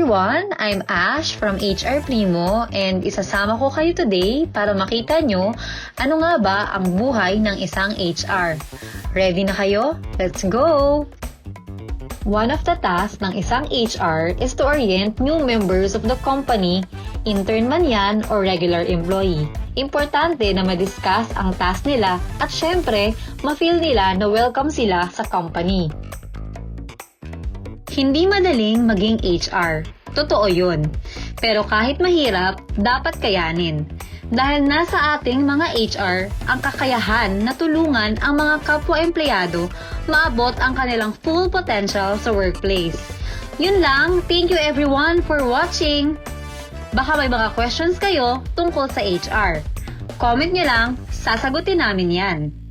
everyone! I'm Ash from HR Primo and isasama ko kayo today para makita nyo ano nga ba ang buhay ng isang HR. Ready na kayo? Let's go! One of the tasks ng isang HR is to orient new members of the company, intern man yan or regular employee. Importante na ma-discuss ang task nila at syempre, ma-feel nila na welcome sila sa company. Hindi madaling maging HR. Totoo yun. Pero kahit mahirap, dapat kayanin. Dahil nasa ating mga HR ang kakayahan na tulungan ang mga kapwa-empleyado maabot ang kanilang full potential sa workplace. Yun lang. Thank you everyone for watching. Baka may mga questions kayo tungkol sa HR. Comment nyo lang, sasagutin namin yan.